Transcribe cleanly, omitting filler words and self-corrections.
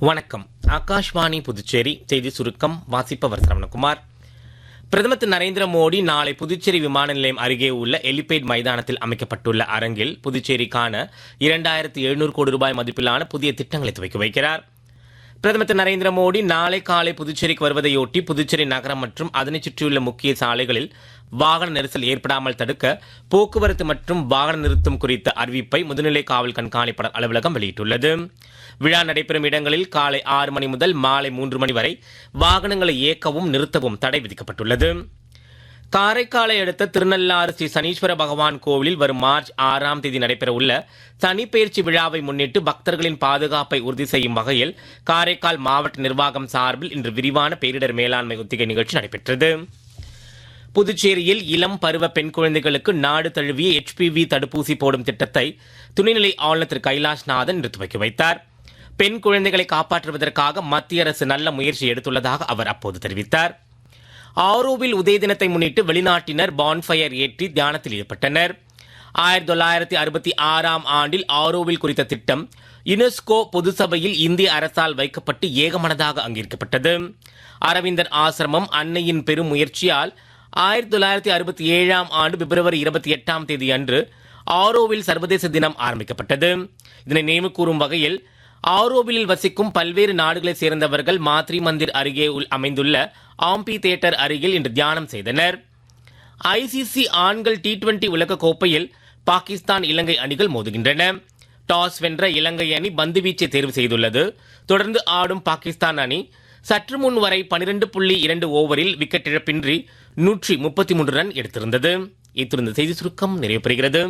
வணக்கம். ஆகாஷ்வாணி புதுச்சேரி செய்தி சுருக்கம் வாசிப்பவர் சரவணகுமார். பிரதமர் திரு நரேந்திர மோடி நாளை புதுச்சேரி விமான நிலையம் அருகே உள்ள எலிபேட் மைதானத்தில் அமைக்கப்பட்டுள்ள அரங்கில் புதுச்சேரிக்கான 2700 கோடி ரூபாய் மதிப்பிலான புதிய திட்டங்களை துவக்கி வைக்கிறார். பிரதமர் திரு நரேந்திர மோடி நாளை காலை புதுச்சேரிக்கு வருவதையொட்டி புதுச்சேரி நகரம் மற்றும் அதனைச் சுற்றியுள்ள முக்கிய சாலைகளில் வாகன நெரிசல் ஏற்படாமல் தடுக்க போக்குவரத்து மற்றும் வாகன நிறுத்தம் குறித்த அறிவிப்பை முதுநிலை காவல் கண்காணிப்பாளர் அலுவலகம் வெளியிட்டுள்ளது. விழா நடைபெறும் இடங்களில் காலை 6 மணி முதல் மாலை 3 மணி வரை வாகனங்களை இயக்கவும் நிறுத்தவும் தடை விதிக்கப்பட்டுள்ளது. காரைக்காலை அடுத்த திருநள்ளாறு ஸ்ரீ சனீஸ்வர பகவான் கோவிலில் வரும் மார்ச் 6ஆம் தேதி நடைபெறவுள்ள சனிப்பெயர்ச்சி விழாவை முன்னிட்டு பக்தர்களின் பாதுகாப்பை உறுதி செய்யும் வகையில் காரைக்கால் மாவட்ட நிர்வாகம் சார்பில் இன்று விரிவான பேரிடர் மேலாண்மை ஒத்திகை நிகழ்ச்சி நடைபெற்றது. புதுச்சேரியில் இளம் பருவ பெண் குழந்தைகளுக்கு நாடு தழுவிய HPV தடுப்பூசி போடும் திட்டத்தை துணைநிலை ஆளுநர் திரு கைலாஷ்நாதன் இன்று துவக்கி வைத்தார். பெண் குழந்தைகளை காப்பாற்றுவதற்காக மத்திய அரசு நல்ல முயற்சி எடுத்துள்ளதாக அவர் அப்போது தெரிவித்தார். ஆரோவில் உதய தினத்தை முன்னிட்டு வெளிநாட்டினர் பான்ஃபயர் ஏற்றி தியானத்தில் ஈடுபட்டனர். 1966ஆம் ஆண்டில் ஆரோவில் குறித்த திட்டம் யுனெஸ்கோ பொது சபையில் இந்திய அரசால் வைக்கப்பட்டு ஏகமனதாக அங்கீகரிக்கப்பட்டது. அரவிந்தர் ஆசிரமம் அன்னையின் பெரும் முயற்சியால் 1967ஆம் ஆண்டு பிப்ரவரி 28ஆம் தேதி அன்று ஆரோவில் சர்வதேச தினம் ஆரம்பிக்கப்பட்டது. இதனை நினைவு கூறும் வகையில் ஆரோவிலில் வசிக்கும் பல்வேறு நாடுகளைச் சேர்ந்தவர்கள் மாத்ரி மந்திர் அருகே அமைந்துள்ள ஆம்பி தியேட்டர் அருகில் இன்று தியானம் செய்தனர். ICC ஆண்கள் T20 உலக கோப்பையில் பாகிஸ்தான் இலங்கை அணிகள் மோதுகின்றன. டாஸ் வென்ற இலங்கை அணி பந்துவீச்சை தேர்வு செய்துள்ளது. தொடர்ந்து ஆடும் பாகிஸ்தான் அணி சற்று முன் வரை 12.2 ஓவரில் விக்கெட் இழப்பின்றி 133 ரன் எடுத்திருந்தது. இத்துடன் செய்தி சுருக்கம் நிறைவு பெறுகிறது.